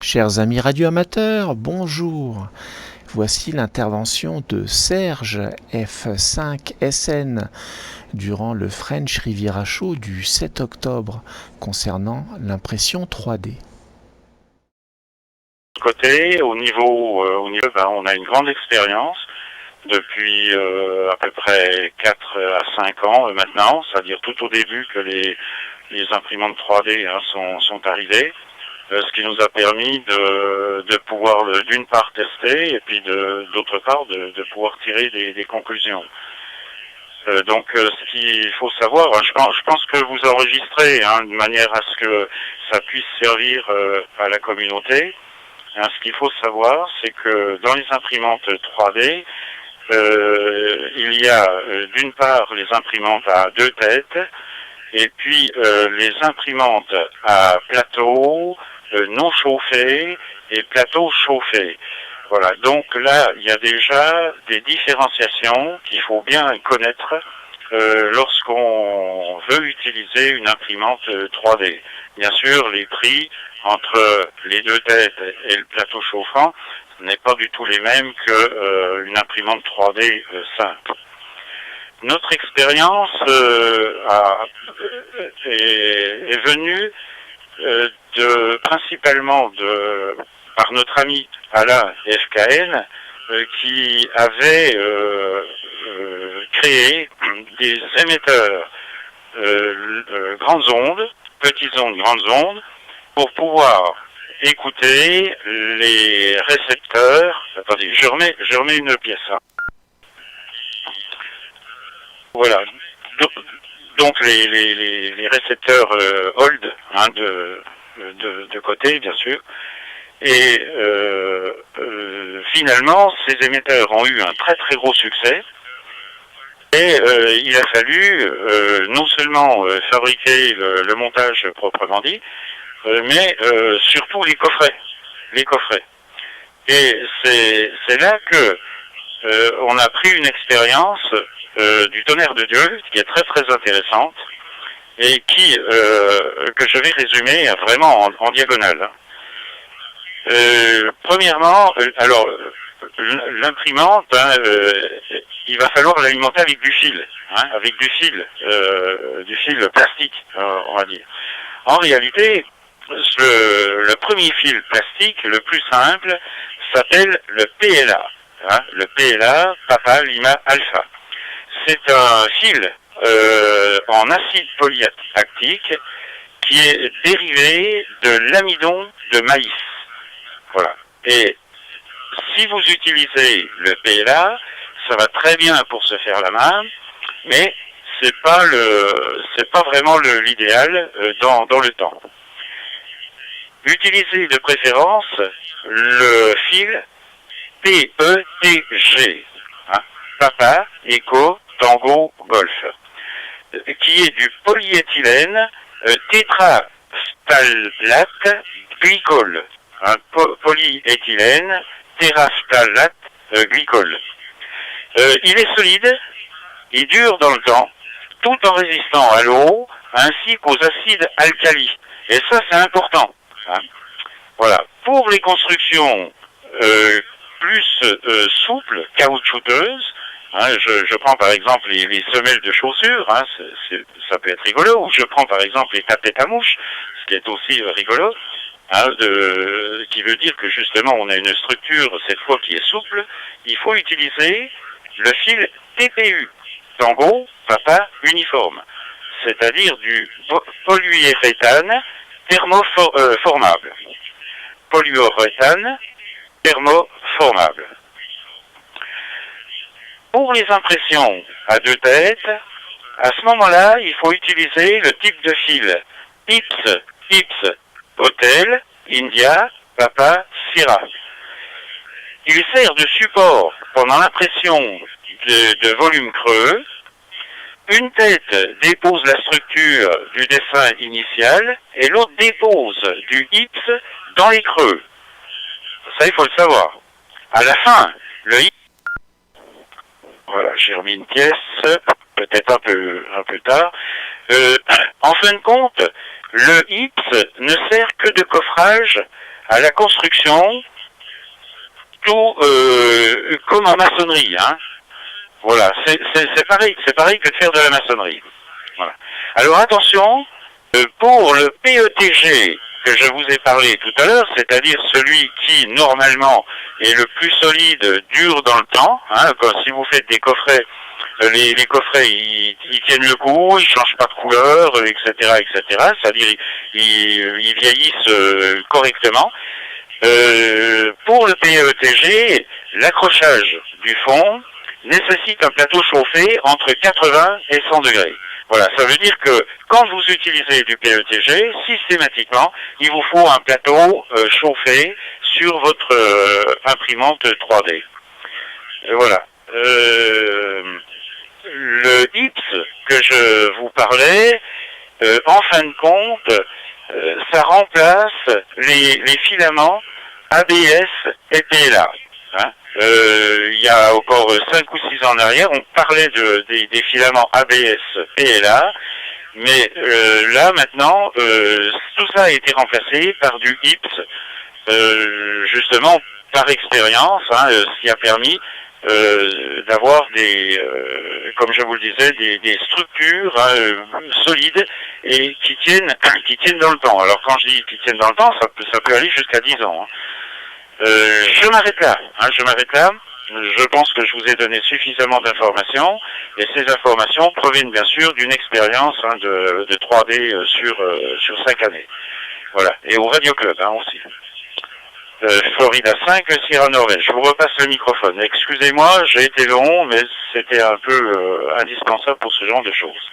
Chers amis radioamateurs, bonjour. Voici l'intervention de Serge F5SN durant le French Riviera Show du 7 octobre concernant l'impression 3D. Au niveau, on a une grande expérience depuis à peu près 4 à 5 ans maintenant, c'est-à-dire tout au début que les imprimantes 3D sont arrivées. Ce qui nous a permis de pouvoir d'une part tester et puis d'autre part de pouvoir tirer des conclusions. Donc ce qu'il faut savoir, je pense que vous enregistrez de manière à ce que ça puisse servir à la communauté. Ce qu'il faut savoir, c'est que dans les imprimantes 3D, il y a d'une part les imprimantes à deux têtes et puis les imprimantes à plateau, non chauffé et plateau chauffé. Voilà, donc là, il y a déjà des différenciations qu'il faut bien connaître lorsqu'on veut utiliser une imprimante 3D. Bien sûr, les prix entre les deux têtes et le plateau chauffant n'est pas du tout les mêmes qu'une imprimante 3D simple. Notre expérience est venue principalement par notre ami Alain FKN qui avait créé des émetteurs grandes ondes, petites ondes, grandes ondes, pour pouvoir écouter les récepteurs. Attendez, je remets une pièce. Voilà. Donc les récepteurs hold de côté, bien sûr. Et finalement, ces émetteurs ont eu un très très gros succès. Et il a fallu non seulement fabriquer le montage proprement dit, mais surtout les coffrets. Et c'est là que on a pris une expérience du tonnerre de Dieu qui est très très intéressante et que je vais résumer vraiment en diagonale. Premièrement, l'imprimante, il va falloir l'alimenter avec du fil, du fil plastique, on va dire. En réalité, le premier fil plastique, le plus simple, s'appelle le PLA. Le PLA, Papa Lima Alpha. C'est un fil en acide polyactique qui est dérivé de l'amidon de maïs. Voilà. Et si vous utilisez le PLA, ça va très bien pour se faire la main, mais c'est pas vraiment l'idéal dans le temps. Utilisez de préférence le fil PETG, Papa, Echo, Tango, Golf, qui est du polyéthylène tétraftalate glycol. Polyéthylène tétraftalate glycol. Il est solide, il dure dans le temps, tout en résistant à l'eau ainsi qu'aux acides alcalis. Et ça, c'est important. Voilà. Pour les constructions plus souples, caoutchouteuses, je prends par exemple les semelles de chaussures, ça peut être rigolo, ou je prends par exemple les tapettes à mouches, ce qui est aussi rigolo, qui veut dire que justement on a une structure cette fois qui est souple. Il faut utiliser le fil TPU, Tango, Papa, uniforme, c'est-à-dire du polyuréthane thermoformable. Polyuréthane thermoformable. Pour les impressions à deux têtes, à ce moment-là, il faut utiliser le type de fil IPS, Hotel, India, Papa, Sierra. Il sert de support pendant l'impression de volume creux. Une tête dépose la structure du dessin initial et l'autre dépose du IPS dans les creux. Ça, il faut le savoir. À la fin, le IPS... Voilà, j'ai remis une pièce, peut-être un peu tard. En fin de compte, le IPS ne sert que de coffrage à la construction, tout comme en maçonnerie. Hein. Voilà, c'est pareil que de faire de la maçonnerie. Voilà. Alors attention, pour le PETG que je vous ai parlé tout à l'heure, c'est-à-dire celui qui normalement est le plus solide, dure dans le temps, hein, comme si vous faites des coffrets, les coffrets ils tiennent le coup, ils changent pas de couleur, etc., etc. C'est-à-dire ils vieillissent correctement. Pour le PETG, l'accrochage du fond nécessite un plateau chauffé entre 80 et 100 degrés. Voilà, ça veut dire que quand vous utilisez du PETG, systématiquement, il vous faut un plateau chauffé sur votre imprimante 3D. Voilà. Le IPS que je vous parlais, en fin de compte, ça remplace les filaments ABS et PLA. Hein. Il y a encore 5 ou 6 ans en arrière, on parlait des filaments ABS PLA, mais là maintenant, tout ça a été remplacé par du IPS, justement par expérience, hein, ce qui a permis d'avoir comme je vous le disais, des structures solides et qui tiennent dans le temps. Alors quand je dis qui tiennent dans le temps, ça peut aller jusqu'à 10 ans. Hein. Je m'arrête là. Je pense que je vous ai donné suffisamment d'informations et ces informations proviennent bien sûr d'une expérience de 3D sur 5 années. Voilà. Et au Radio Club aussi. Florida 5, Sierra Norvège. Je vous repasse le microphone. Excusez-moi, j'ai été long, mais c'était un peu indispensable pour ce genre de choses.